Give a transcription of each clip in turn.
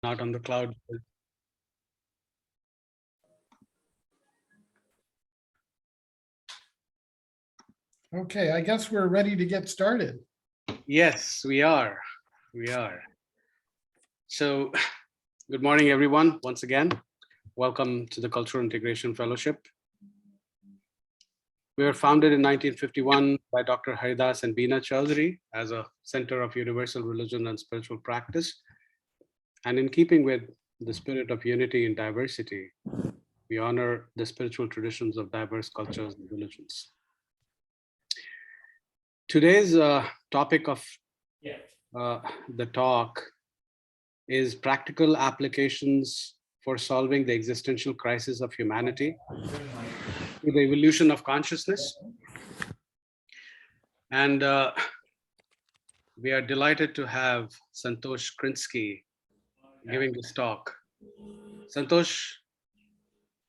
Not on the cloud. Okay, I guess we're ready to get started. Yes, we are. We are. So, good morning, everyone. Once again, welcome to the Cultural Integration Fellowship. We were founded in 1951 by Dr. Haridas and Beena Chaudhary as a center of universal religion and spiritual practice. And in keeping with the spirit of unity and diversity, we honor the spiritual traditions of diverse cultures and religions. Today's topic of the talk is practical applications for solving the existential crisis of humanity through the evolution of consciousness. And we are delighted to have Santosh Krinsky giving this talk. Santosh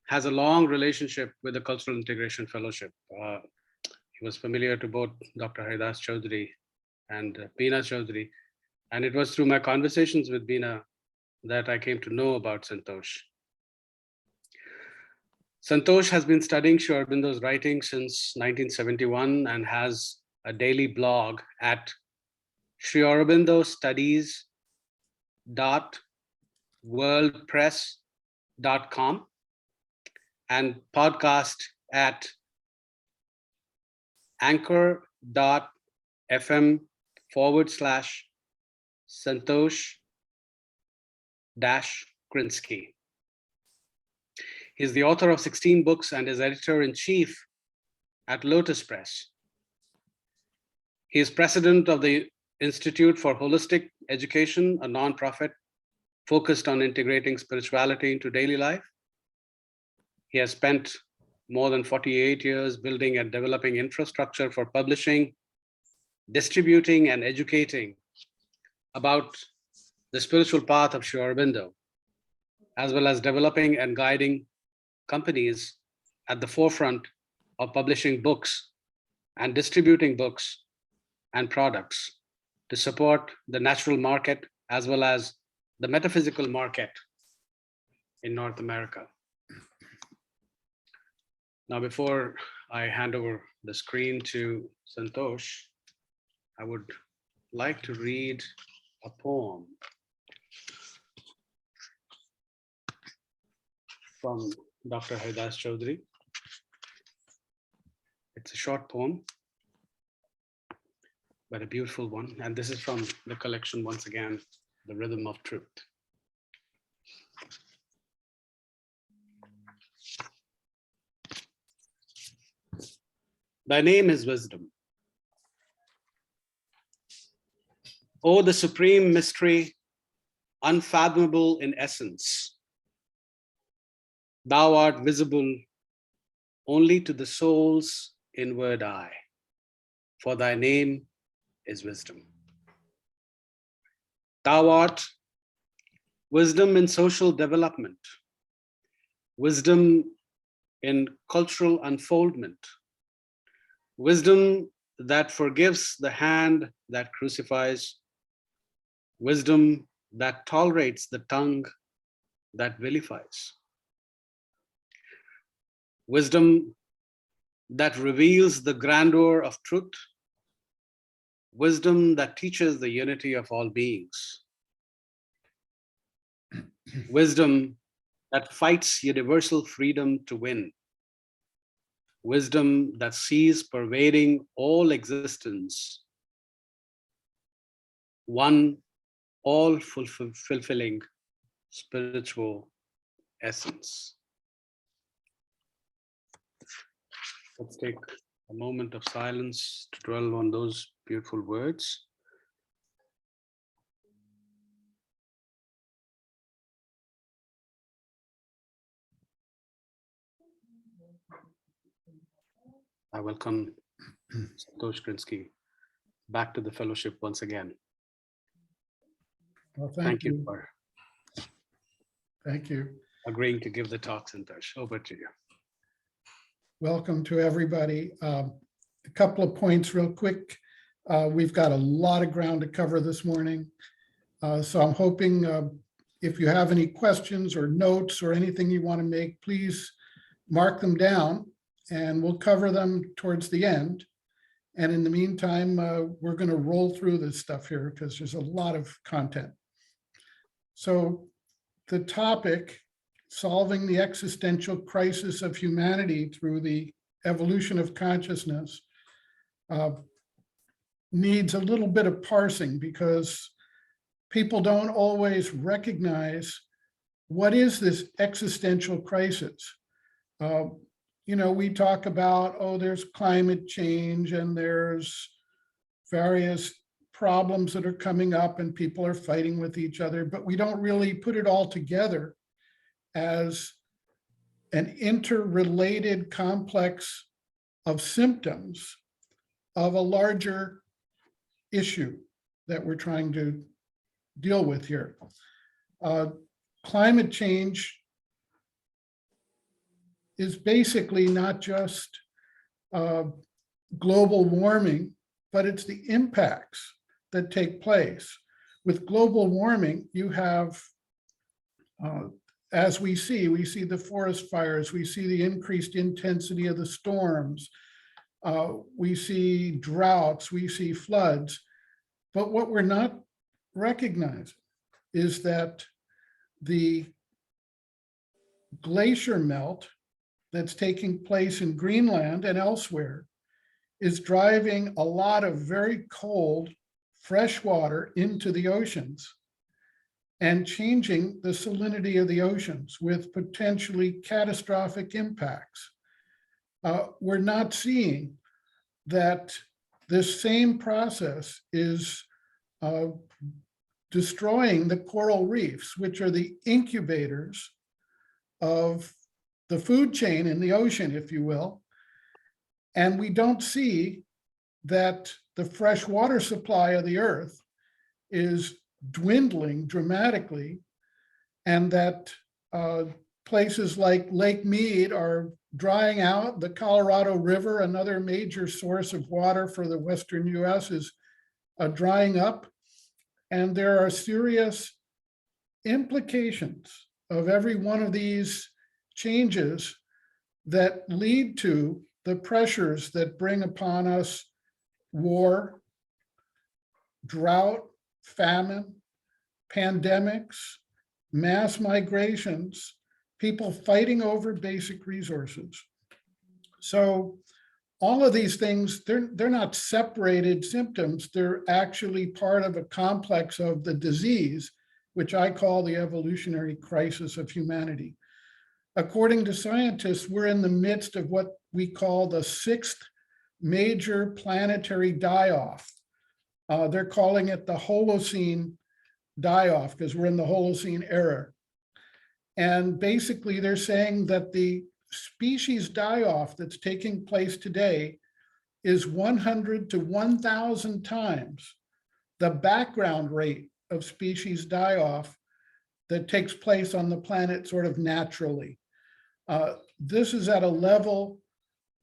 has a long relationship with the Cultural Integration Fellowship. He was familiar to both Dr. Haridas Chaudhary and Beena Chaudhary. And it was through my conversations with Beena that I came to know about Santosh. Santosh has been studying Sri Aurobindo's writing since 1971 and has a daily blog at sriaurobindo.wordpress.com and podcast at anchor.fm/Santosh-Krinsky. He's the author of 16 books and is editor-in-chief at Lotus Press. He is president of the Institute for Holistic Education, a nonprofit focused on integrating spirituality into daily life. He has spent more than 48 years building and developing infrastructure for publishing, distributing, and educating about the spiritual path of Sri Aurobindo, as well as developing and guiding companies at the forefront of publishing books and distributing books and products to support the natural market as well as the metaphysical market in North America. Now, before I hand over the screen to Santosh, I would like to read a poem from Dr. Haridas Chaudhary. It's a short poem, but a beautiful one. And this is from the collection, once again, The Rhythm of Truth. Thy name is wisdom. O the supreme mystery, unfathomable in essence. Thou art visible only to the soul's inward eye, for thy name is wisdom. Thou art wisdom in social development, wisdom in cultural unfoldment, wisdom that forgives the hand that crucifies, wisdom that tolerates the tongue that vilifies, wisdom that reveals the grandeur of truth, wisdom that teaches the unity of all beings, wisdom that fights universal freedom to win, wisdom that sees pervading all existence, one all fulfilling spiritual essence. Let's take a moment of silence to dwell on those beautiful words. I welcome Santosh Krinsky back to the fellowship once again. Well, Thank you for Thank you. agreeing to give the talk, Santosh. Over to you. Welcome to everybody. A couple of points real quick. We've got a lot of ground to cover this morning. So I'm hoping If you have any questions or notes or anything you want to make, please mark them down and we'll cover them towards the end. And in the meantime, we're going to roll through this stuff here because there's a lot of content. So the topic, solving the existential crisis of humanity through the evolution of consciousness, needs a little bit of parsing because people don't always recognize what is this existential crisis. You know, we talk about, oh, there's climate change and there's various problems that are coming up and people are fighting with each other, but we don't really put it all together as an interrelated complex of symptoms of a larger issue that we're trying to deal with here. Climate change is basically not just global warming, but it's the impacts that take place. With global warming, you have, as we see the forest fires, we see the increased intensity of the storms, we see droughts, we see floods. But what we're not recognizing is that the glacier melt that's taking place in Greenland and elsewhere is driving a lot of very cold fresh water into the oceans and changing the salinity of the oceans with potentially catastrophic impacts. We're not seeing that this same process is destroying the coral reefs, which are the incubators of the food chain in the ocean, if you will. And we don't see that the fresh water supply of the earth is dwindling dramatically, and that places like Lake Mead are drying out. The Colorado River, another major source of water for the Western US, is drying up. And there are serious implications of every one of these changes that lead to the pressures that bring upon us war, drought, famine, pandemics, mass migrations, people fighting over basic resources. So all of these things, they're not separated symptoms. They're actually part of a complex of the disease, which I call the evolutionary crisis of humanity. According to scientists, we're in the midst of what we call the 6th major planetary die-off. They're calling it the Holocene die-off because we're in the Holocene era. And basically they're saying that the species die-off that's taking place today is 100 to 1,000 times the background rate of species die-off that takes place on the planet sort of naturally. This is at a level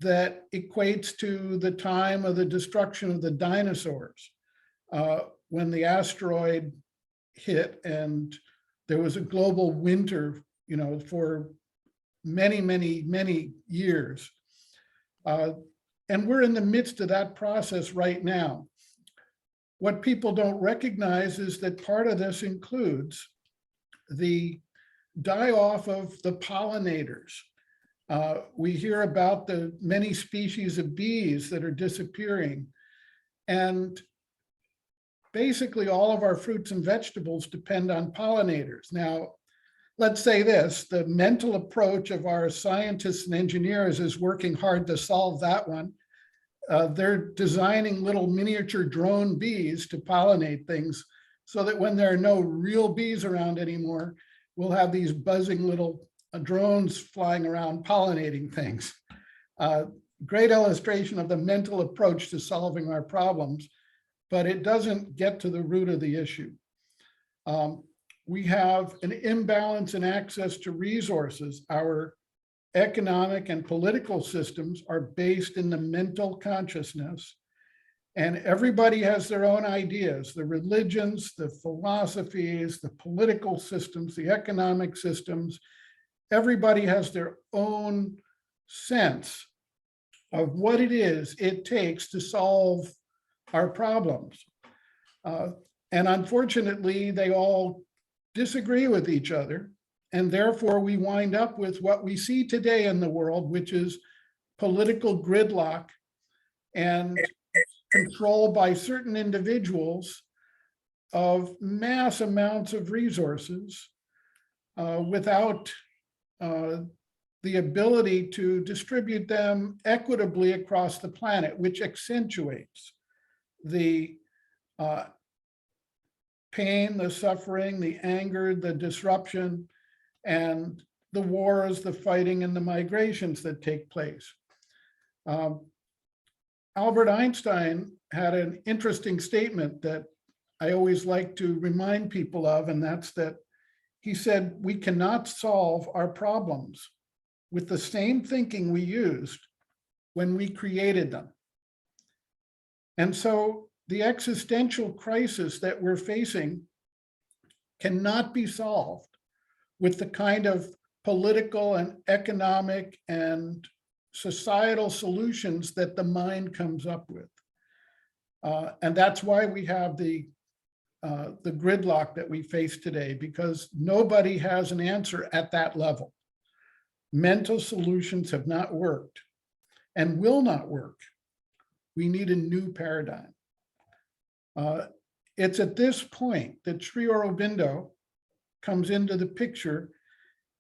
that equates to the time of the destruction of the dinosaurs, when the asteroid hit and there was a global winter, you know, for many, many, many years. And we're in the midst of that process right now. What people don't recognize is that part of this includes the die-off of the pollinators. We hear about the many species of bees that are disappearing. And basically all of our fruits and vegetables depend on pollinators. Now, let's say this, the mental approach of our scientists and engineers is working hard to solve that one. They're designing little miniature drone bees to pollinate things so that when there are no real bees around anymore, we'll have these buzzing little drones flying around pollinating things. Great illustration of the mental approach to solving our problems, but it doesn't get to the root of the issue. We have an imbalance in access to resources. Our economic and political systems are based in the mental consciousness. And everybody has their own ideas, the religions, the philosophies, the political systems, the economic systems. Everybody has their own sense of what it is it takes to solve our problems. And unfortunately, they all disagree with each other. And therefore, we wind up with what we see today in the world, which is political gridlock and control by certain individuals of mass amounts of resources without the ability to distribute them equitably across the planet, which accentuates the pain, the suffering, the anger, the disruption, and the wars, the fighting, and the migrations that take place. Albert Einstein had an interesting statement that I always like to remind people of, and that's that he said, we cannot solve our problems with the same thinking we used when we created them. And so the existential crisis that we're facing cannot be solved with the kind of political and economic and societal solutions that the mind comes up with. And that's why we have the gridlock that we face today, because nobody has an answer at that level. Mental solutions have not worked and will not work. We need a new paradigm. It's at this point that Sri Aurobindo comes into the picture.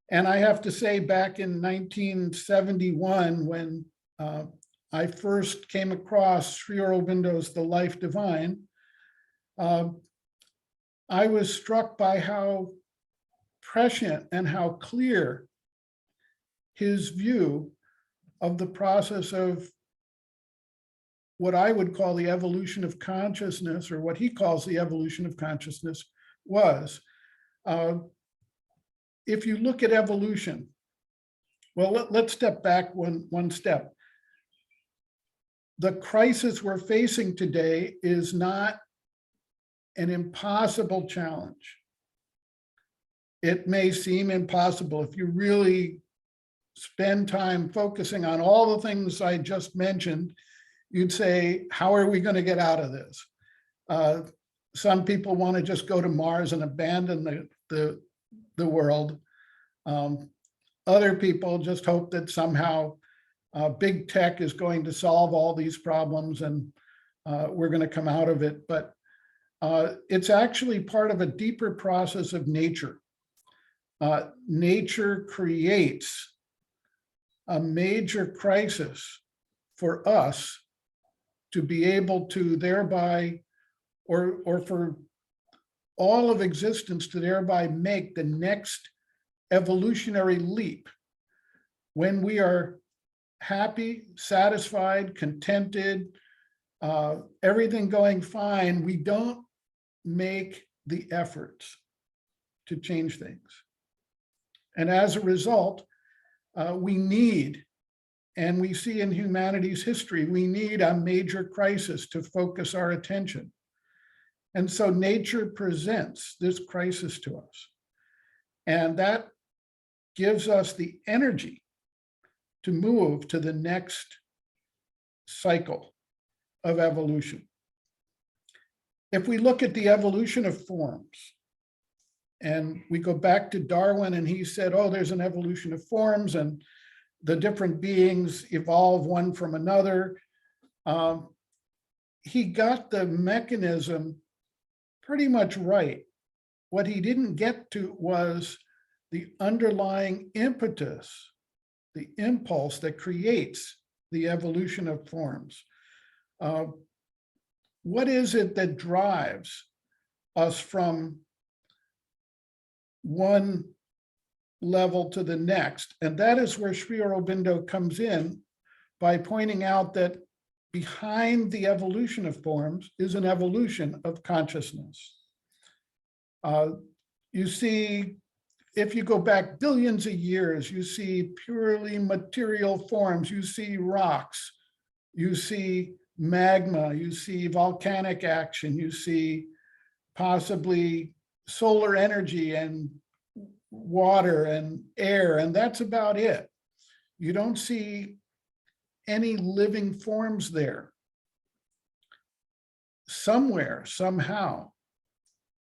And I have to say, back in 1971, when I first came across Sri Aurobindo's The Life Divine, I was struck by how prescient and how clear his view of the process of what I would call the evolution of consciousness, or what he calls the evolution of consciousness, was. If you look at evolution, well, let's step back one step. The crisis we're facing today is not an impossible challenge. It may seem impossible if you really spend time focusing on all the things I just mentioned. You'd say, how are we going to get out of this? Some people want to just go to Mars and abandon the world. Other people just hope that somehow big tech is going to solve all these problems and we're going to come out of it. But it's actually part of a deeper process of nature. Nature creates a major crisis for us to be able to thereby, or for all of existence to thereby make the next evolutionary leap. When we are happy, satisfied, contented, everything going fine, we don't make the efforts to change things. And as a result, we need, and we see in humanity's history, we need a major crisis to focus our attention. And so nature presents this crisis to us. And that gives us the energy to move to the next cycle of evolution. If we look at the evolution of forms, and we go back to Darwin, and he said, oh, there's an evolution of forms, and the different beings evolve one from another. He got the mechanism pretty much right. What he didn't get to was the underlying impetus, the impulse that creates the evolution of forms. What is it that drives us from one level to the next? And that is where Sri Aurobindo comes in by pointing out that behind the evolution of forms is an evolution of consciousness. You see, if you go back billions of years, you see purely material forms, you see rocks, you see magma, you see volcanic action, you see possibly solar energy and water and air, and that's about it. You don't see any living forms there. Somewhere, somehow,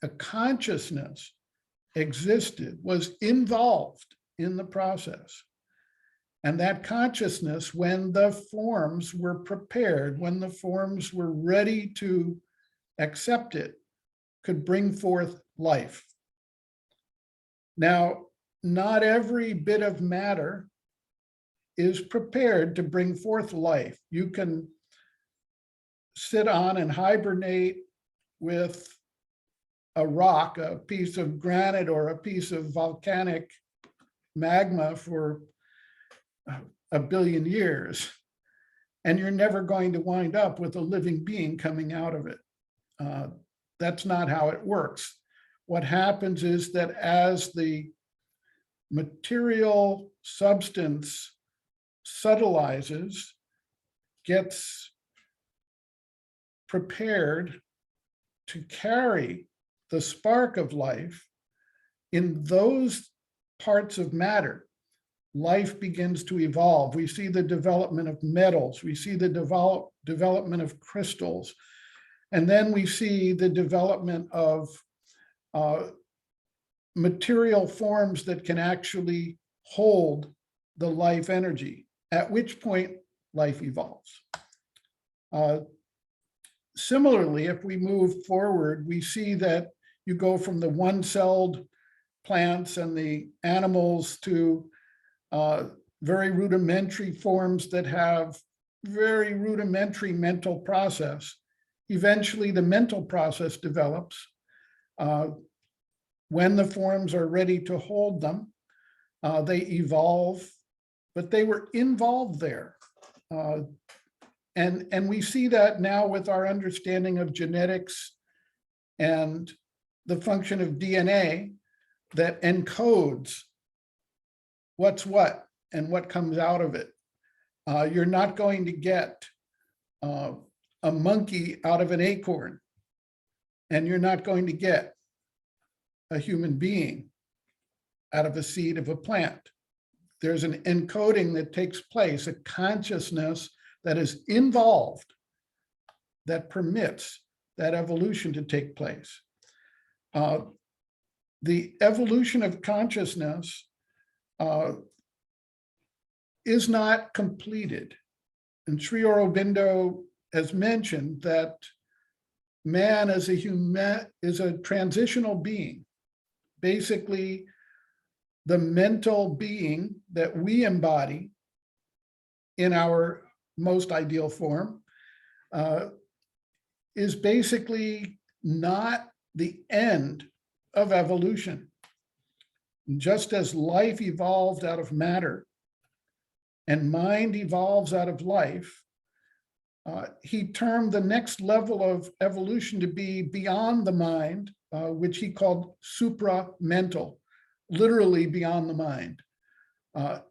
a consciousness existed, was involved in the process. And that consciousness, when the forms were prepared, when the forms were ready to accept it, could bring forth life. Now, not every bit of matter is prepared to bring forth life. You can sit on and hibernate with a rock, a piece of granite, or a piece of volcanic magma for 1 billion years, and you're never going to wind up with a living being coming out of it. That's not how it works. What happens is that as the material substance subtilizes, gets prepared to carry the spark of life, in those parts of matter, life begins to evolve. We see the development of metals, we see the development of crystals, and then we see the development of material forms that can actually hold the life energy, at which point life evolves. Similarly, if we move forward, we see that you go from the one-celled plants and the animals to very rudimentary forms that have very rudimentary mental process. Eventually, the mental process develops. When the forms are ready to hold them, they evolve, but they were involved there. And we see that now with our understanding of genetics and the function of DNA that encodes what's what and what comes out of it. You're not going to get a monkey out of an acorn, and you're not going to get a human being out of a seed of a plant. There's an encoding that takes place, a consciousness that is involved that permits that evolution to take place. The evolution of consciousness is not completed. And Sri Aurobindo has mentioned that man is a transitional being. Basically, the mental being that we embody in our most ideal form is basically not the end of evolution. Just as life evolved out of matter and mind evolves out of life, he termed the next level of evolution to be beyond the mind, which he called supramental, literally beyond the mind.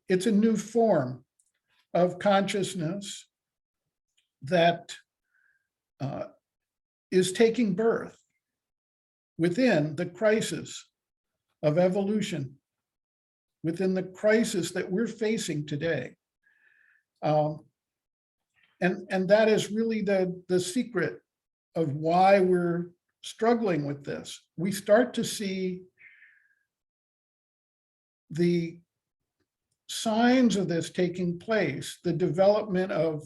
It's a new form of consciousness that is taking birth within the crisis of evolution, within the crisis that we're facing today. And that is really the secret of why we're struggling with this. We start to see the signs of this taking place, the development of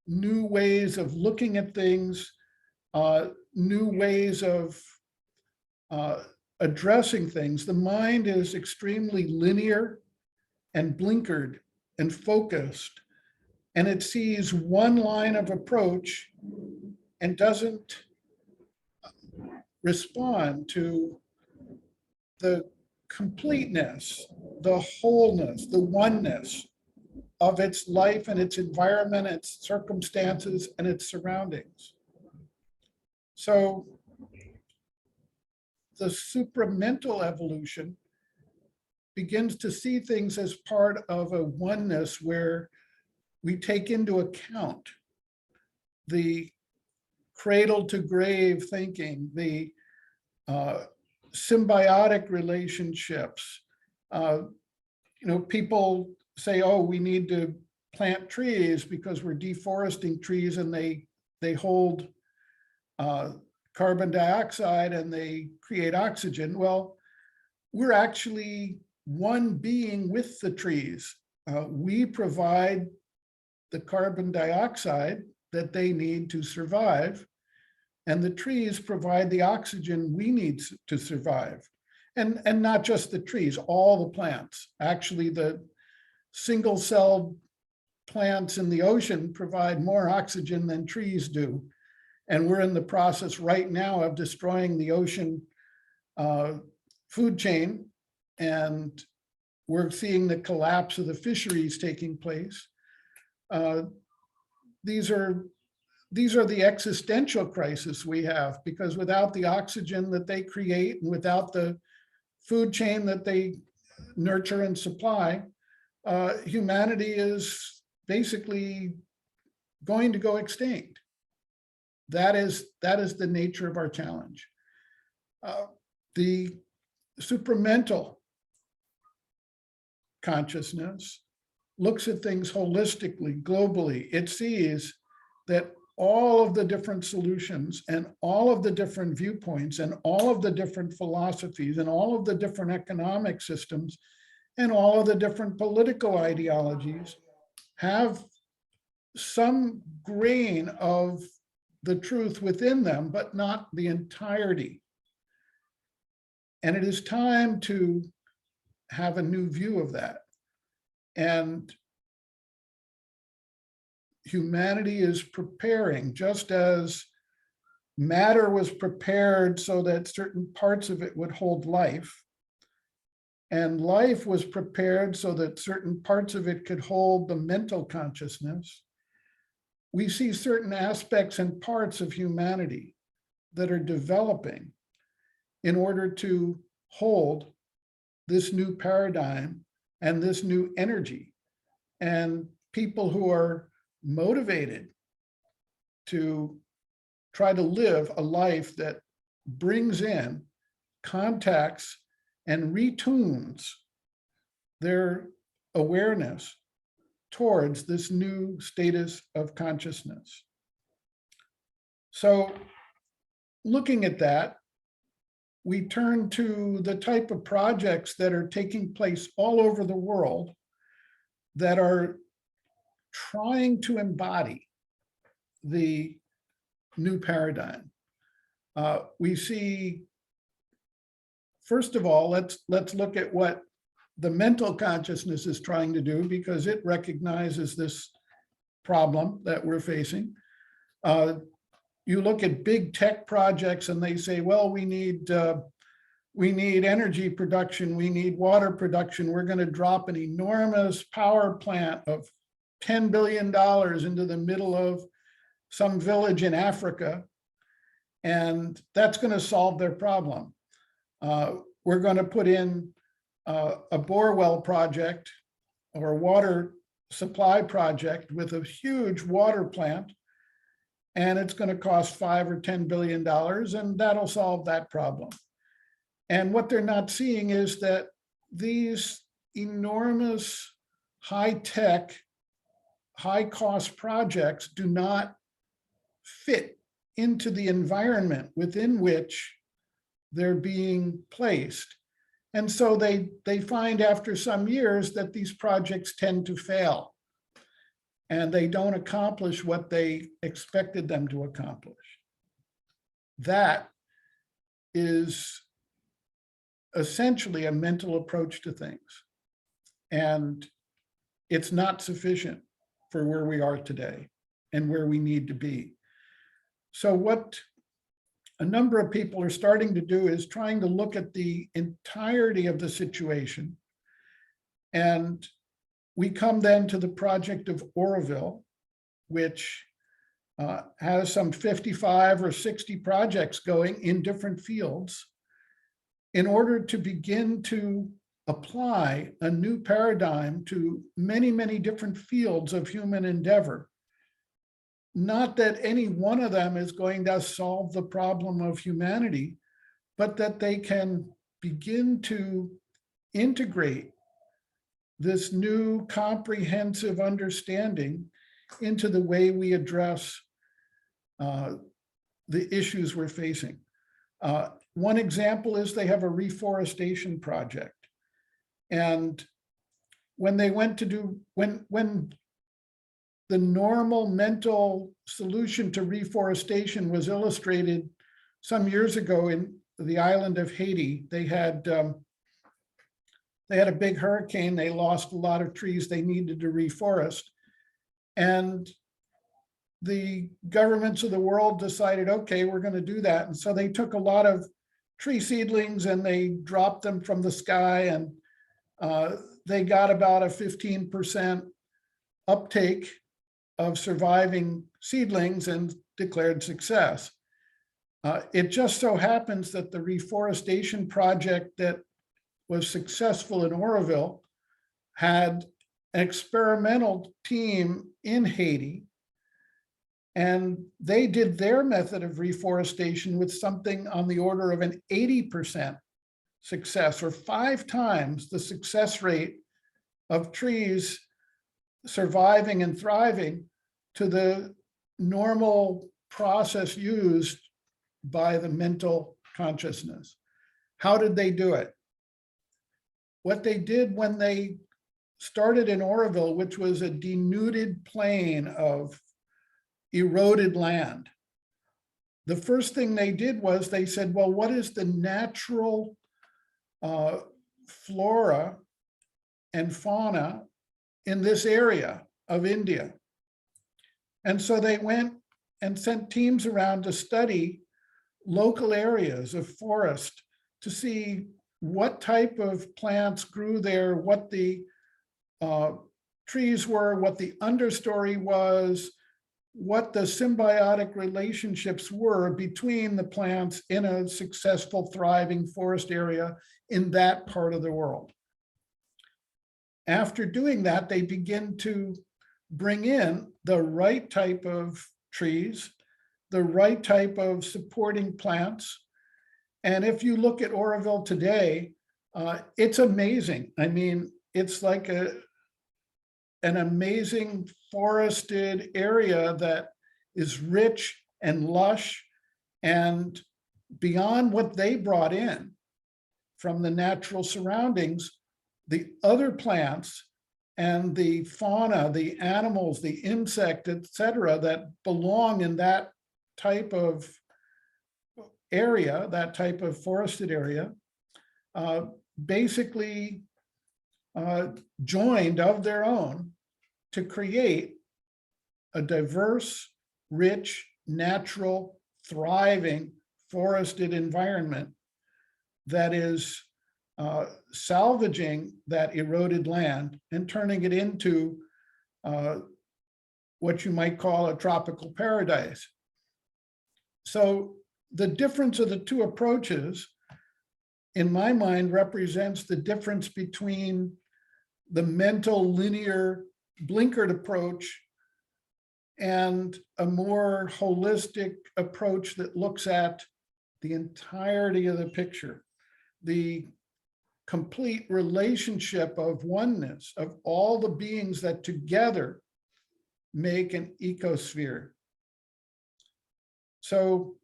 new ways of looking at things, new ways of addressing things. The mind is extremely linear and blinkered and focused, and it sees one line of approach and doesn't respond to the completeness, the wholeness, the oneness of its life and its environment, its circumstances, and its surroundings. So the supramental evolution begins to see things as part of a oneness where we take into account the cradle to grave thinking, the symbiotic relationships. People say, oh, we need to plant trees because we're deforesting trees and they hold carbon dioxide and they create oxygen. Well, we're actually one being with the trees. We provide the carbon dioxide that they need to survive, and the trees provide the oxygen we need to survive. And not just the trees, all the plants. Actually, the single-celled plants in the ocean provide more oxygen than trees do. And we're in the process right now of destroying the ocean food chain, and we're seeing the collapse of the fisheries taking place. These are the existential crises we have, because without the oxygen that they create and without the food chain that they nurture and supply, humanity is basically going to go extinct. That is the nature of our challenge. The supramental consciousness looks at things holistically, globally. It sees that all of the different solutions and all of the different viewpoints and all of the different philosophies and all of the different economic systems and all of the different political ideologies have some grain of the truth within them, but not the entirety. And it is time to have a new view of that. And humanity is preparing, just as matter was prepared so that certain parts of it would hold life, and life was prepared so that certain parts of it could hold the mental consciousness. We see certain aspects and parts of humanity that are developing in order to hold this new paradigm and this new energy. And people who are motivated to try to live a life that brings in, contacts, and retunes their awareness towards this new status of consciousness. So looking at that, we turn to the type of projects that are taking place all over the world that are trying to embody the new paradigm. We see, first of all, let's look at what the mental consciousness is trying to do, because it recognizes this problem that we're facing. You look at big tech projects and they say, well, we need energy production, we need water production, we're going to drop an enormous power plant of $10 billion into the middle of some village in Africa, and that's going to solve their problem. We're going to put in a bore well project or a water supply project with a huge water plant, and it's going to cost $5 or $10 billion, and that'll solve that problem. And what they're not seeing is that these enormous high-tech, high-cost projects do not fit into the environment within which they're being placed. And so they find after some years that these projects tend to fail, and they don't accomplish what they expected them to accomplish. That is essentially a mental approach to things, and it's not sufficient for where we are today and where we need to be. So what a number of people are starting to do is trying to look at the entirety of the situation. And we come then to the project of Oroville, which has some 55 or 60 projects going in different fields in order to begin to apply a new paradigm to many, many different fields of human endeavor. not that any one of them is going to solve the problem of humanity, but that they can begin to integrate this new comprehensive understanding into the way we address the issues we're facing. One example is they have a reforestation project. And when they went to do, when the normal mental solution to reforestation was illustrated some years ago in the island of Haiti, they had a big hurricane, they lost a lot of trees, they needed to reforest. And the governments of the world decided, okay, we're going to do that. And so they took a lot of tree seedlings and they dropped them from the sky, and they got about a 15% uptake of surviving seedlings and declared success. It just so happens that the reforestation project that was successful in Oroville had an experimental team in Haiti, and they did their method of reforestation with something on the order of an 80% success, or 5 times the success rate of trees surviving and thriving to the normal process used by the mental consciousness. How did they do it? What they did when they started in Oroville, which was a denuded plain of eroded land, the first thing they did was they said, well, what is the natural flora and fauna in this area of India? And so they went and sent teams around to study local areas of forest to see what type of plants grew there, what the trees were, what the understory was, what the symbiotic relationships were between the plants in a successful, thriving forest area in that part of the world. After doing that, they begin to bring in the right type of trees, the right type of supporting plants. And if you look at Oroville today, it's amazing. I mean, it's like an amazing forested area that is rich and lush, and beyond what they brought in from the natural surroundings, the other plants and the fauna, the animals, the insect, etc., that belong in that type of area, that type of forested area, basically joined of their own to create a diverse, rich, natural, thriving, forested environment that is salvaging that eroded land and turning it into what you might call a tropical paradise. So the difference of the two approaches, in my mind, represents the difference between the mental linear blinkered approach and a more holistic approach that looks at the entirety of the picture, the complete relationship of oneness of all the beings that together make an ecosphere. So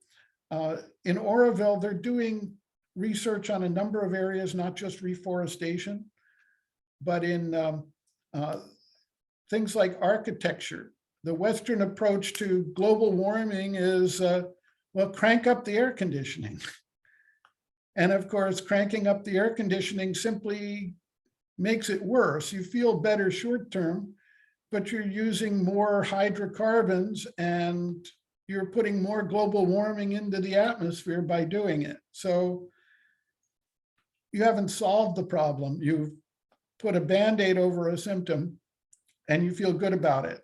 in Oroville, they're doing research on a number of areas, not just reforestation, but in things like architecture. The Western approach to global warming is, well, crank up the air conditioning. And of course, cranking up the air conditioning simply makes it worse. You feel better short term, but you're using more hydrocarbons and you're putting more global warming into the atmosphere by doing it. So you haven't solved the problem. You've put a Band-Aid over a symptom and you feel good about it.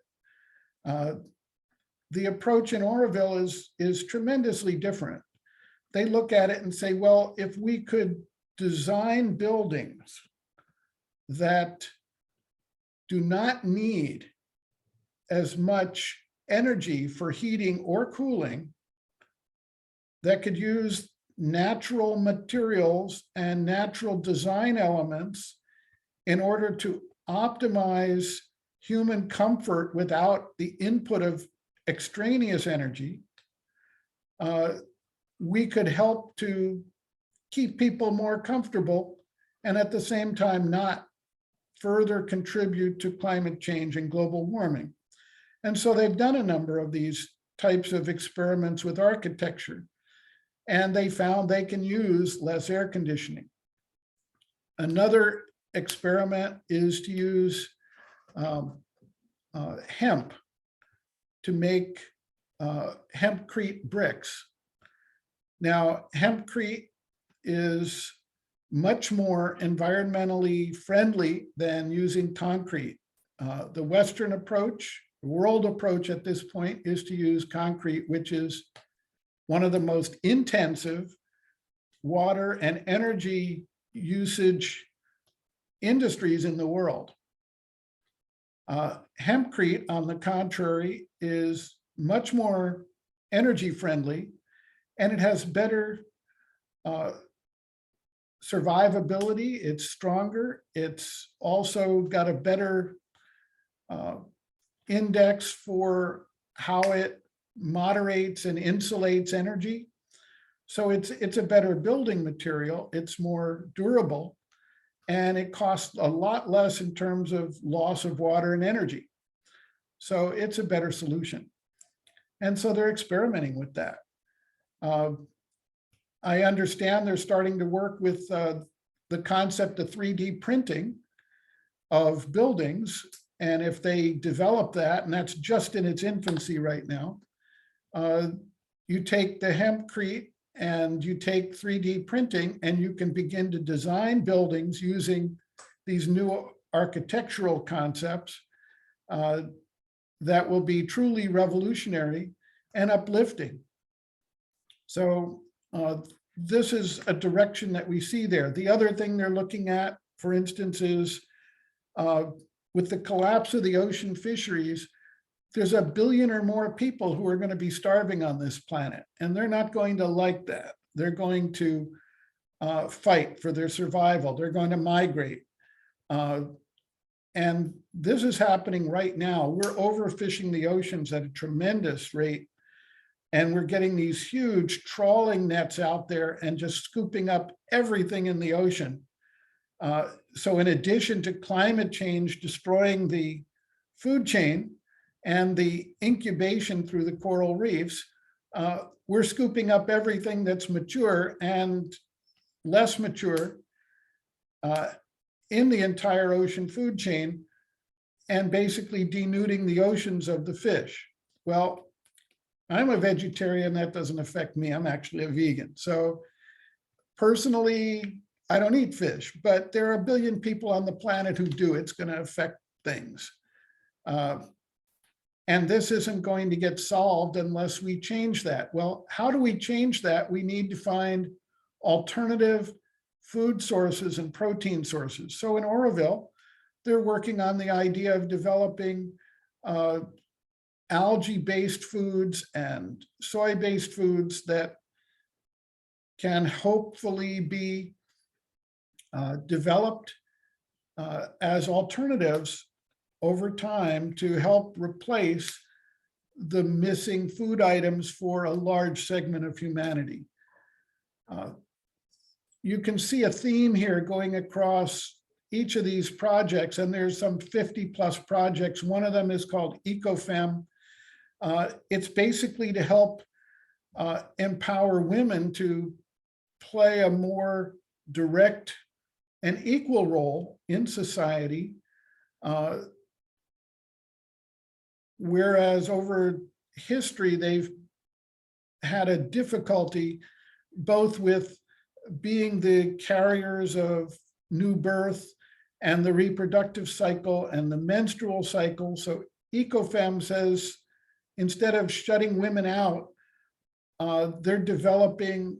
The approach in Oroville is tremendously different. They look at it and say, well, if we could design buildings that do not need as much energy for heating or cooling that could use natural materials and natural design elements in order to optimize human comfort without the input of extraneous energy, we could help to keep people more comfortable and at the same time not further contribute to climate change and global warming. And so they've done a number of these types of experiments with architecture, and they found they can use less air conditioning. Another experiment is to use hemp to make hempcrete bricks. Now, hempcrete is much more environmentally friendly than using concrete. The Western approach, the world approach at this point, is to use concrete, which is one of the most intensive water and energy usage industries in the world. Hempcrete, on the contrary, is much more energy friendly, and it has better survivability. It's stronger. It's also got a better index for how it moderates and insulates energy. So it's a better building material. It's more durable, and it costs a lot less in terms of loss of water and energy. So it's a better solution. And so they're experimenting with that. I understand they're starting to work with the concept of 3D printing of buildings. And if they develop that, and that's just in its infancy right now, you take the hempcrete and you take 3D printing, and you can begin to design buildings using these new architectural concepts that will be truly revolutionary and uplifting. So this is a direction that we see there. The other thing they're looking at, for instance, is with the collapse of the ocean fisheries, there's 1 billion or more people who are going to be starving on this planet, and they're not going to like that. They're going to fight for their survival. They're going to migrate. And this is happening right now. We're overfishing the oceans at a tremendous rate, and we're getting these huge trawling nets out there and just scooping up everything in the ocean. So in addition to climate change destroying the food chain and the incubation through the coral reefs, we're scooping up everything that's mature and less mature in the entire ocean food chain, and basically denuding the oceans of the fish. Well, I'm a vegetarian. That doesn't affect me. I'm actually a vegan. So personally, I don't eat fish, but there are 1 billion people on the planet who do. It's going to affect things. And this isn't going to get solved unless we change that. Well, how do we change that? We need to find alternative food sources and protein sources. So in Oroville, they're working on the idea of developing algae-based foods and soy-based foods that can hopefully be developed as alternatives over time to help replace the missing food items for a large segment of humanity. You can see a theme here going across each of these projects, and there's some 50 plus projects. One of them is called EcoFem. It's basically to help empower women to play a more direct and equal role in society, whereas over history, they've had a difficulty both with being the carriers of new birth and the reproductive cycle and the menstrual cycle. So EcoFem says, instead of shutting women out, they're developing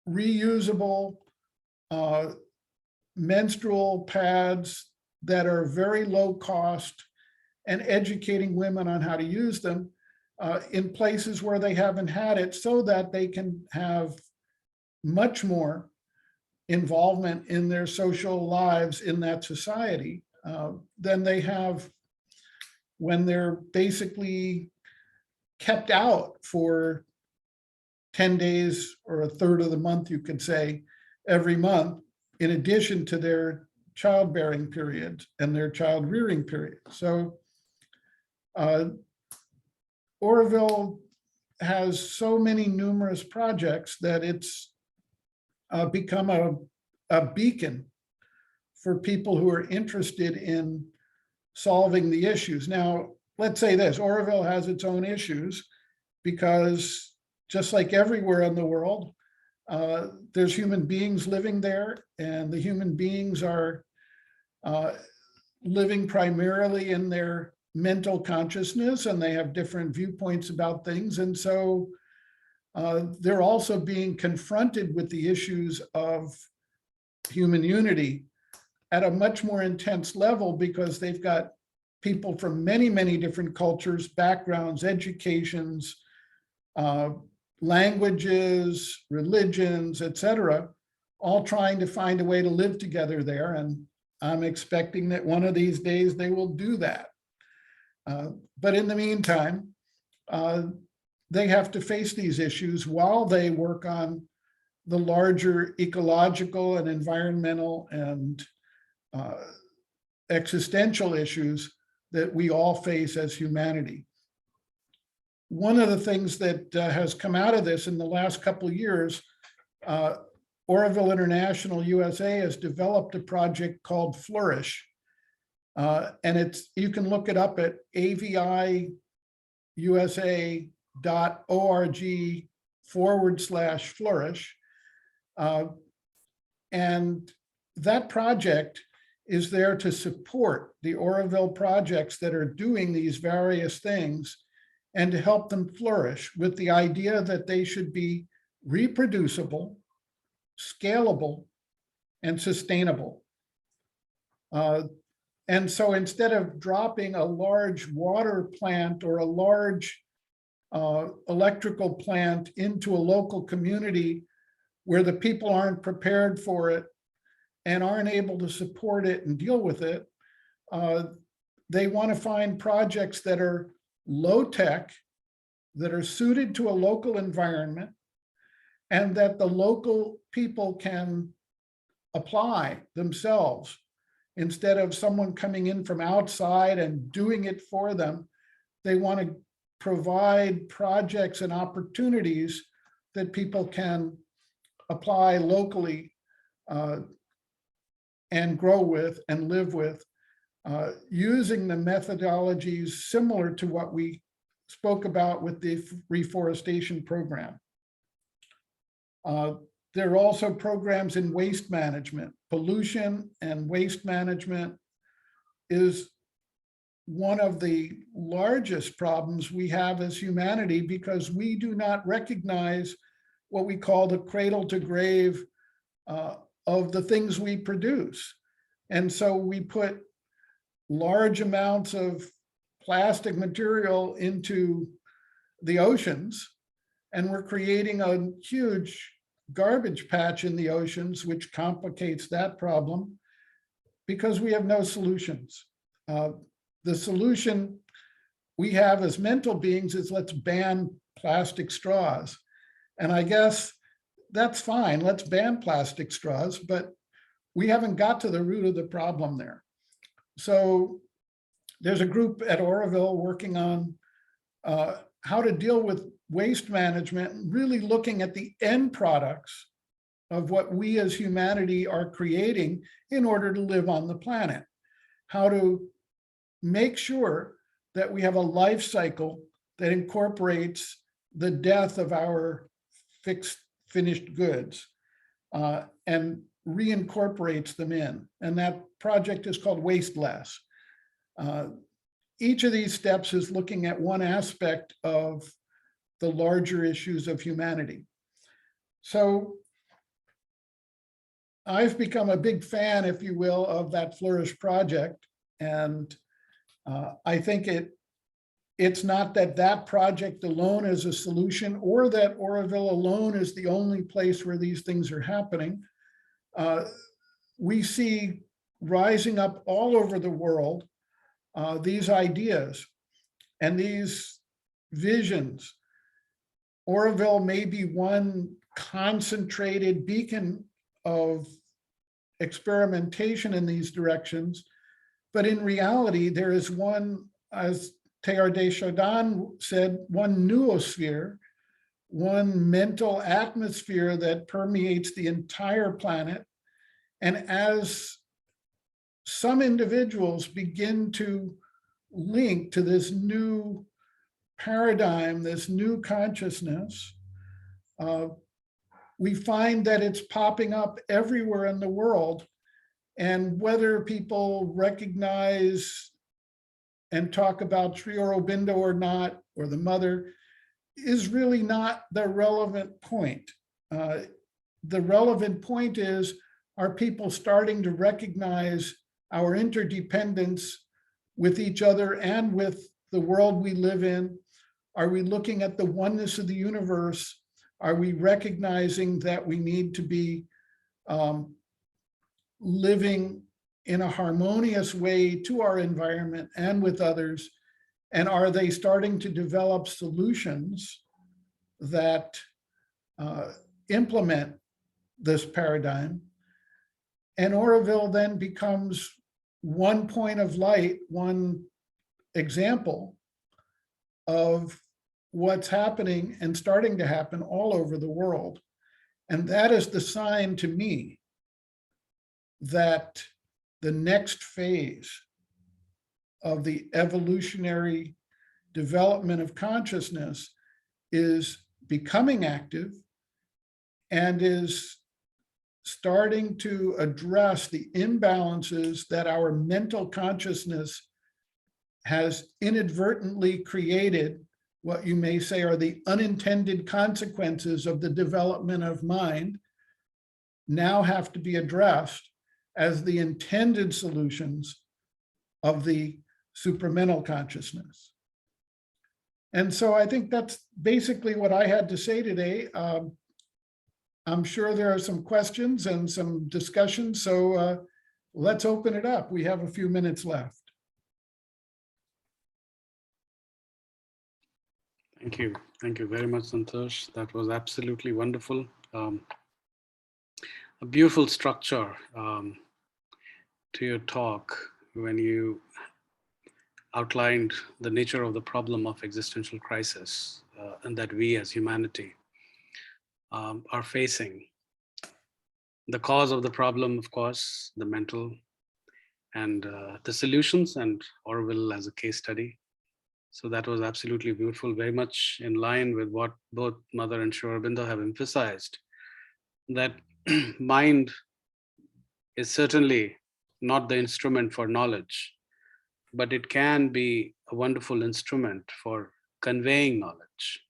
reusable menstrual pads that are very low cost and educating women on how to use them in places where they haven't had it, so that they can have much more involvement in their social lives in that society than they have when they're basically kept out for 10 days or a third of the month, you could say, every month, in addition to their childbearing period and their child rearing period. So Oroville has so many numerous projects that it's become a beacon for people who are interested in solving the issues. Now, let's say this, Oroville has its own issues because just like everywhere in the world, there's human beings living there, and the human beings are living primarily in their mental consciousness, and they have different viewpoints about things. And so they're also being confronted with the issues of human unity at a much more intense level, because they've got people from many, many different cultures, backgrounds, educations, languages, religions, etc., all trying to find a way to live together there. And I'm expecting that one of these days they will do that. But in the meantime, they have to face these issues while they work on the larger ecological and environmental and existential issues that we all face as humanity. One of the things that has come out of this in the last couple of years, Oroville International USA has developed a project called Flourish. And you can look it up at aviusa.org/flourish. And that project is there to support the Oroville projects that are doing these various things and to help them flourish, with the idea that they should be reproducible, scalable, and sustainable. And so instead of dropping a large water plant or a large electrical plant into a local community where the people aren't prepared for it and aren't able to support it and deal with it, they want to find projects that are low tech, that are suited to a local environment, and that the local people can apply themselves. Instead of someone coming in from outside and doing it for them, they want to provide projects and opportunities that people can apply locally and grow with and live with, using the methodologies similar to what we spoke about with the reforestation program. There are also programs in waste management. Pollution and waste management is one of the largest problems we have as humanity, because we do not recognize what we call the cradle to grave of the things we produce. And so we put large amounts of plastic material into the oceans, and we're creating a huge garbage patch in the oceans, which complicates that problem because we have no solutions. The solution we have as mental beings is let's ban plastic straws. And I guess that's fine, let's ban plastic straws, but we haven't got to the root of the problem there. So there's a group at Oroville working on how to deal with waste management, really looking at the end products of what we as humanity are creating in order to live on the planet. How to make sure that we have a life cycle that incorporates the death of our finished goods and reincorporates them in. And that project is called Waste Less. Each of these steps is looking at one aspect of the larger issues of humanity. So I've become a big fan, if you will, of that Flourish project. And I think it's not that that project alone is a solution, or that Oroville alone is the only place where these things are happening. We see rising up all over the world these ideas and these visions. Oroville may be one concentrated beacon of experimentation in these directions, but in reality, there is one, as Teilhard de Chardin said, one noosphere, one mental atmosphere that permeates the entire planet. And as some individuals begin to link to this new paradigm, this new consciousness, we find that it's popping up everywhere in the world. And whether people recognize and talk about Sri Aurobindo or not, or the mother, is really not the relevant point. The relevant point is, are people starting to recognize our interdependence with each other and with the world we live in? Are we looking at the oneness of the universe? Are we recognizing that we need to be living in a harmonious way to our environment and with others? And are they starting to develop solutions that implement this paradigm? And Oroville then becomes one point of light, one example of what's happening and starting to happen all over the world. And that is the sign to me that the next phase of the evolutionary development of consciousness is becoming active and is starting to address the imbalances that our mental consciousness has inadvertently created. What you may say are the unintended consequences of the development of mind now have to be addressed as the intended solutions of the supramental consciousness. And so I think that's basically what I had to say today. I'm sure there are some questions and some discussions, so let's open it up. We have a few minutes left. Thank you. Thank you very much, Santosh. That was absolutely wonderful. A beautiful structure to your talk when you outlined the nature of the problem of existential crisis and that we as humanity are facing. The cause of the problem, of course, the mental, and the solutions, and Orwell as a case study. So that was absolutely beautiful, very much in line with what both Mother and Sri Aurobindo have emphasized, that mind is certainly not the instrument for knowledge, but it can be a wonderful instrument for conveying knowledge.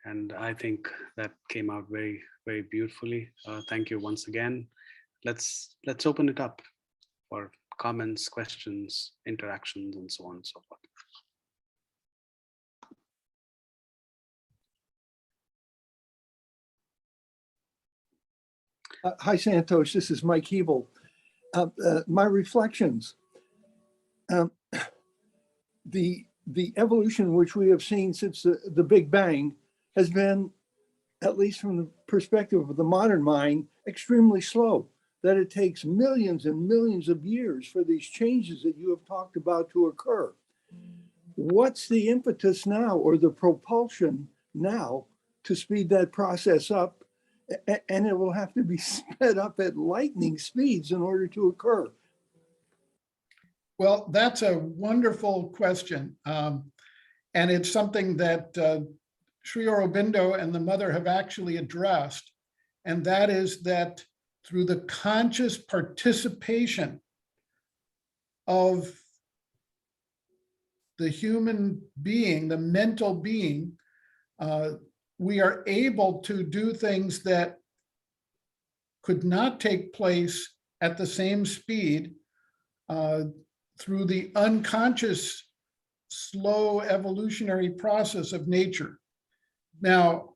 And I think that came out very, very beautifully. Thank you once again. Let's open it up for comments, questions, interactions, and so on and so forth. Hi, Santosh. This is Mike Hebel. My reflections. The evolution which we have seen since the Big Bang has been, at least from the perspective of the modern mind, extremely slow. That it takes millions and millions of years for these changes that you have talked about to occur. What's the impetus now, or the propulsion now, to speed that process up? And it will have to be sped up at lightning speeds in order to occur. Well, that's a wonderful question. And it's something that Sri Aurobindo and the mother have actually addressed. And that is that through the conscious participation of the human being, the mental being, we are able to do things that could not take place at the same speed through the unconscious, slow evolutionary process of nature. Now,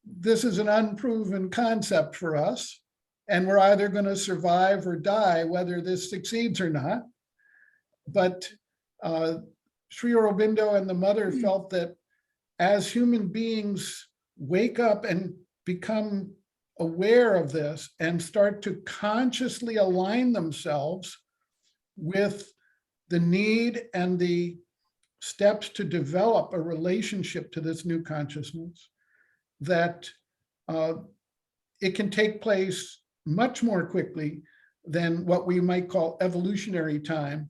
this is an unproven concept for us, and we're either going to survive or die, whether this succeeds or not. But Sri Aurobindo and the mother felt that as human beings wake up and become aware of this and start to consciously align themselves with the need and the steps to develop a relationship to this new consciousness, that it can take place much more quickly than what we might call evolutionary time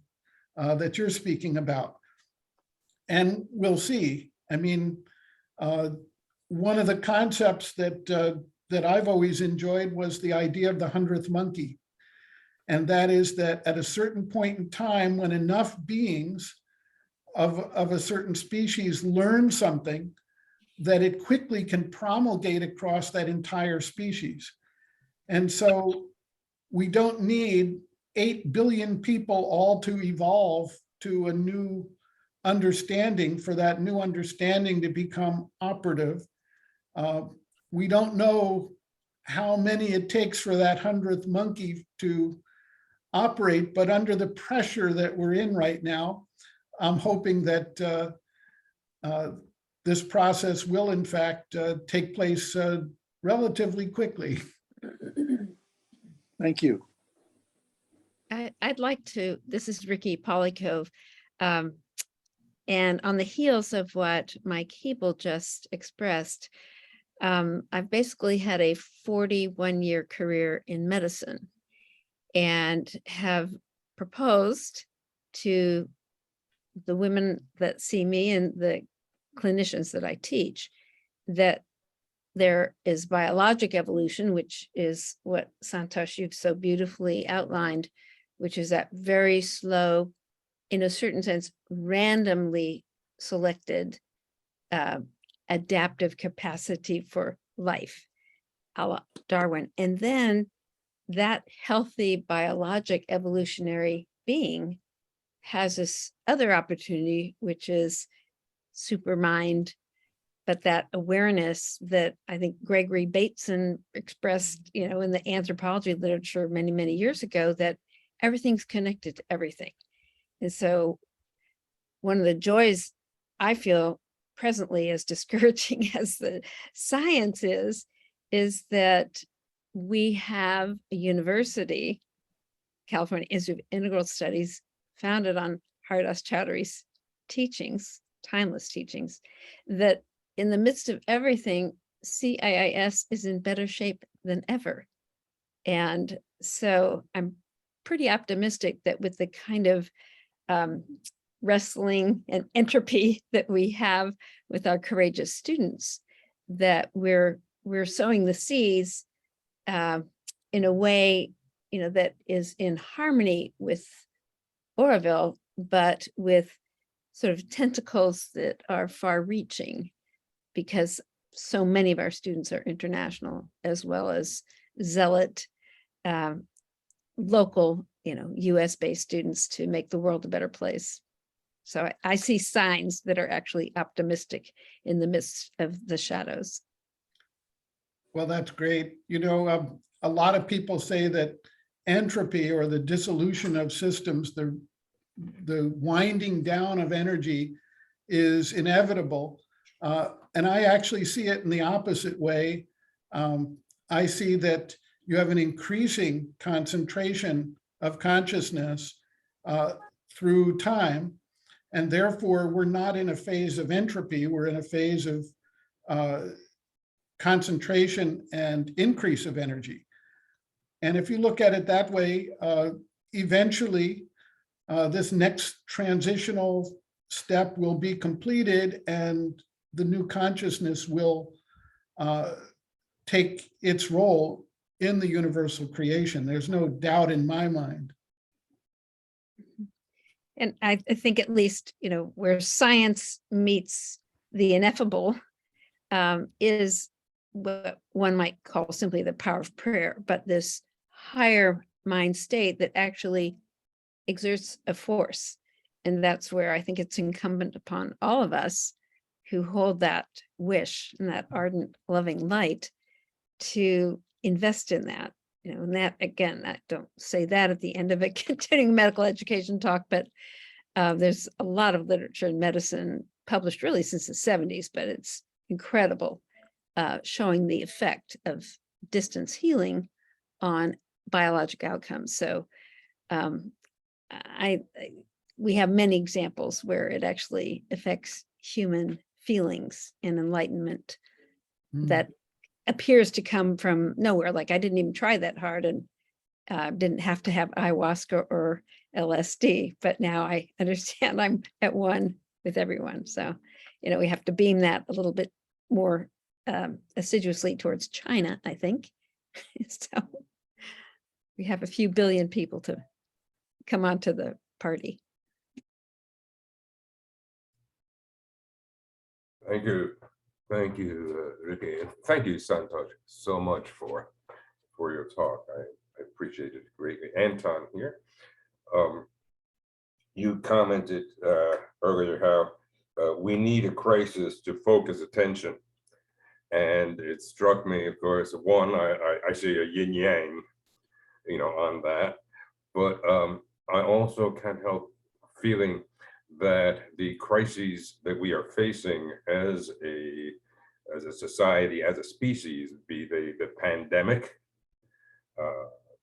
that you're speaking about. And we'll see. I mean, one of the concepts that I've always enjoyed was the idea of the 100th monkey. And that is that at a certain point in time, when enough beings of a certain species learn something, that it quickly can promulgate across that entire species. And so we don't need 8 billion people all to evolve to a new understanding for that new understanding to become operative. We don't know how many it takes for that 100th monkey to operate, but under the pressure that we're in right now, I'm hoping that this process will in fact take place relatively quickly. Thank you. I'd like to, this is Ricky Polycove, and on the heels of what Mike Hebel just expressed, I've basically had a 41-year career in medicine and have proposed to the women that see me and the clinicians that I teach that there is biologic evolution, which is what Santosh, you've so beautifully outlined, which is that very slow, in a certain sense, randomly selected adaptive capacity for life, a la Darwin. And then that healthy biologic evolutionary being has this other opportunity, which is supermind, but that awareness that I think Gregory Bateson expressed, you know, in the anthropology literature many, many years ago, that everything's connected to everything. And so one of the joys I feel presently, as discouraging as the science is that we have a university, California Institute of Integral Studies, founded on Haridas Chowdhury's teachings, timeless teachings, that in the midst of everything, CIIS is in better shape than ever. And so I'm pretty optimistic that with the kind of wrestling and entropy that we have with our courageous students, that we're sowing the seeds in a way, you know, that is in harmony with Oroville, but with sort of tentacles that are far-reaching, because so many of our students are international, as well as zealot, local, you know, US-based students to make the world a better place. So I see signs that are actually optimistic in the midst of the shadows. Well, that's great. You know, a lot of people say that entropy, or the dissolution of systems, the winding down of energy, is inevitable. And I actually see it in the opposite way. I see that you have an increasing concentration of consciousness through time, and therefore we're not in a phase of entropy, we're in a phase of concentration and increase of energy. And if you look at it that way, eventually this next transitional step will be completed and the new consciousness will take its role in the universal creation. There's no doubt in my mind. And I think at least, you know, where science meets the ineffable is what one might call simply the power of prayer, but this higher mind state that actually exerts a force. And that's where I think it's incumbent upon all of us who hold that wish and that ardent, loving light to invest in that. You know, and that, again, I don't say that at the end of a continuing medical education talk, but there's a lot of literature in medicine published really since the 70s, but it's incredible, showing the effect of distance healing on biologic outcomes. So we have many examples where it actually affects human feelings and enlightenment that appears to come from nowhere. Like, I didn't even try that hard and didn't have to have ayahuasca or LSD, but now I understand I'm at one with everyone. So, you know, we have to beam that a little bit more assiduously towards China, I think. So we have a few billion people to come onto the party. Thank you. Thank you, Ricky. And thank you, Santosh, so much for your talk. I appreciate it greatly. Anton here. You commented earlier how we need a crisis to focus attention. And it struck me, of course, one, I see a yin yang, you know, on that. But I also can't help feeling that the crises that we are facing as a society, as a species, be they the pandemic,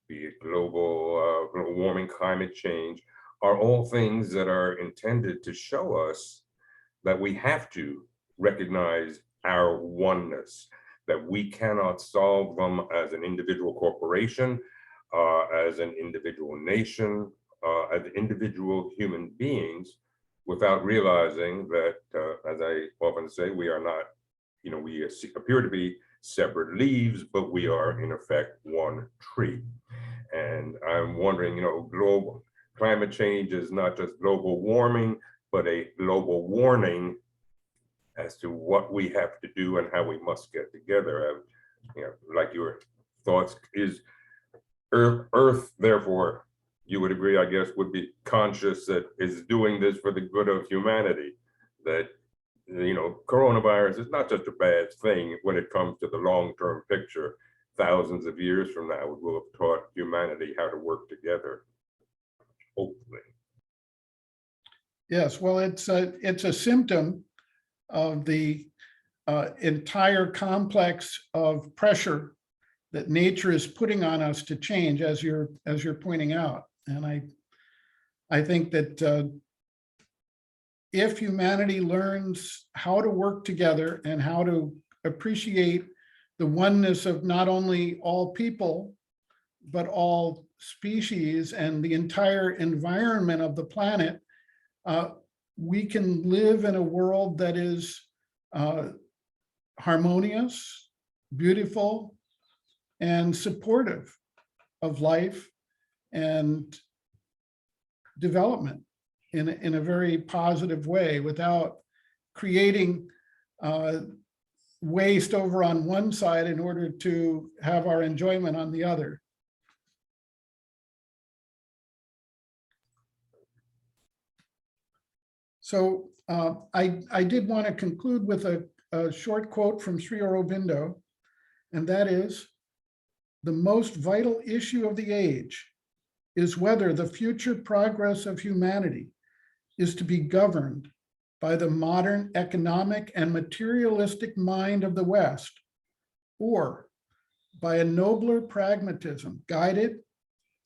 be it global warming, climate change, are all things that are intended to show us that we have to recognize our oneness, that we cannot solve them as an individual corporation, as an individual nation, as individual human beings, without realizing that, as I often say, we are not, you know, we appear to be separate leaves, but we are in effect one tree. And I'm wondering, you know, global climate change is not just global warming, but a global warning as to what we have to do and how we must get together. You know, like your thoughts, is Earth, therefore, you would agree, I guess, would be conscious that is doing this for the good of humanity, that, you know, coronavirus is not just a bad thing when it comes to the long-term picture. Thousands of years from now, we will have taught humanity how to work together, hopefully. Yes, well, it's a symptom of the entire complex of pressure that nature is putting on us to change, as you're pointing out. And I think that if humanity learns how to work together and how to appreciate the oneness of not only all people, but all species and the entire environment of the planet, we can live in a world that is harmonious, beautiful, and supportive of life and development in a very positive way, without creating waste over on one side in order to have our enjoyment on the other. So I did want to conclude with a short quote from Sri Aurobindo, and that is, "The most vital issue of the age is whether the future progress of humanity is to be governed by the modern economic and materialistic mind of the West, or by a nobler pragmatism guided,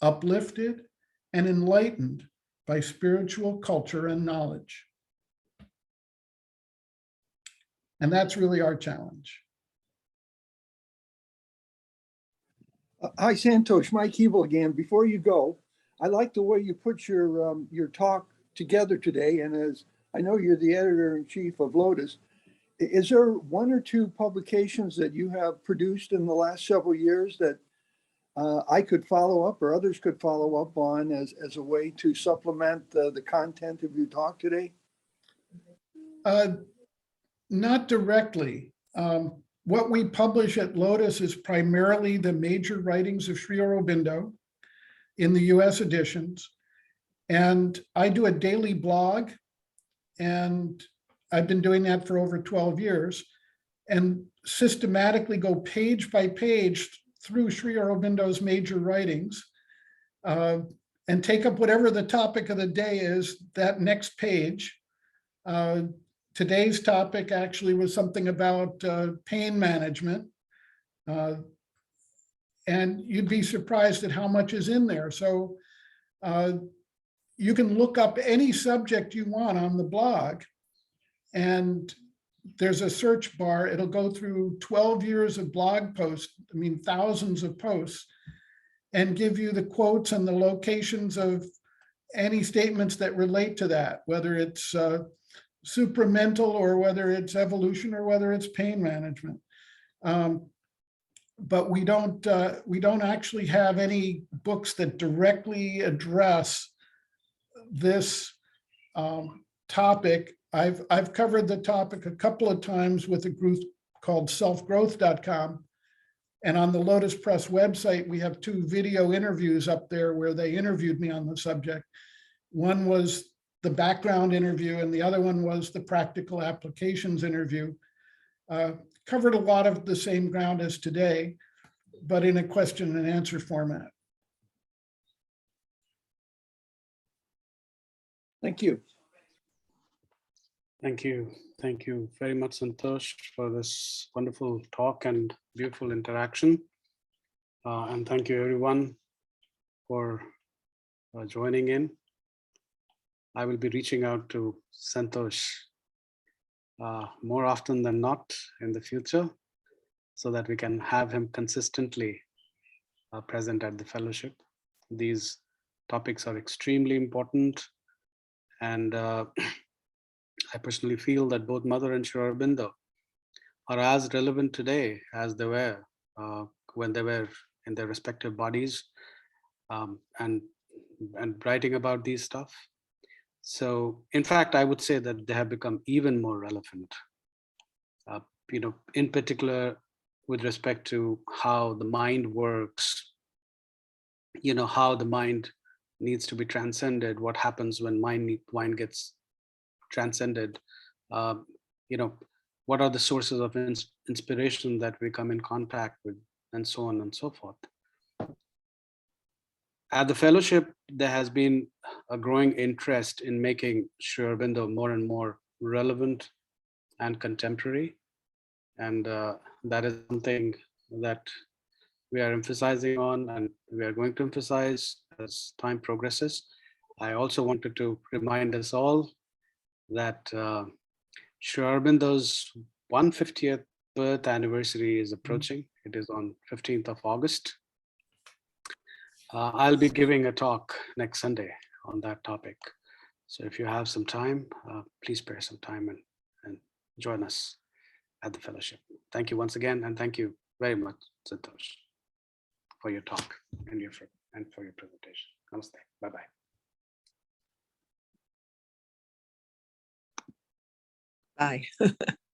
uplifted, and enlightened by spiritual culture and knowledge." And that's really our challenge. Hi, Santosh, Mike Hebel again. Before you go, I like the way you put your talk together today. And as I know you're the editor-in-chief of Lotus, is there one or two publications that you have produced in the last several years that I could follow up or others could follow up on as a way to supplement the content of your talk today? Not directly. What we publish at Lotus is primarily the major writings of Sri Aurobindo in the US editions. And I do a daily blog, and I've been doing that for over 12 years, and systematically go page by page through Sri Aurobindo's major writings, and take up whatever the topic of the day is that next page. Today's topic actually was something about pain management. And you'd be surprised at how much is in there. So you can look up any subject you want on the blog, and there's a search bar. It'll go through 12 years of blog posts, I mean, thousands of posts, and give you the quotes and the locations of any statements that relate to that, whether it's supramental or whether it's evolution or whether it's pain management. But we don't actually have any books that directly address this topic. I've covered the topic a couple of times with a group called selfgrowth.com. And on the Lotus Press website, we have 2 video interviews up there where they interviewed me on the subject. One was the background interview, and the other one was the practical applications interview. Covered a lot of the same ground as today, but in a question and answer format. Thank you. Thank you. Thank you very much, Santosh, for this wonderful talk and beautiful interaction. And thank you everyone for joining in. I will be reaching out to Santosh more often than not in the future, so that we can have him consistently present at the fellowship. These topics are extremely important, and I personally feel that both Mother and Sri Aurobindo are as relevant today as they were when they were in their respective bodies, and writing about these stuff. So in fact, I would say that they have become even more relevant, in particular with respect to how the mind works, how the mind needs to be transcended, what happens when mind gets transcended, what are the sources of inspiration that we come in contact with, and so on and so forth. At the fellowship, there has been a growing interest in making Sri Aurobindo more and more relevant and contemporary. And that is something that we are emphasizing on, and we are going to emphasize as time progresses. I also wanted to remind us all that Sri Aurobindo's 150th birth anniversary is approaching. It is on 15th of August. I'll be giving a talk next Sunday on that topic. So if you have some time, please spare some time and join us at the fellowship. Thank you once again, and thank you very much, Santosh, for your talk and for your presentation. Namaste. Bye-bye. Bye.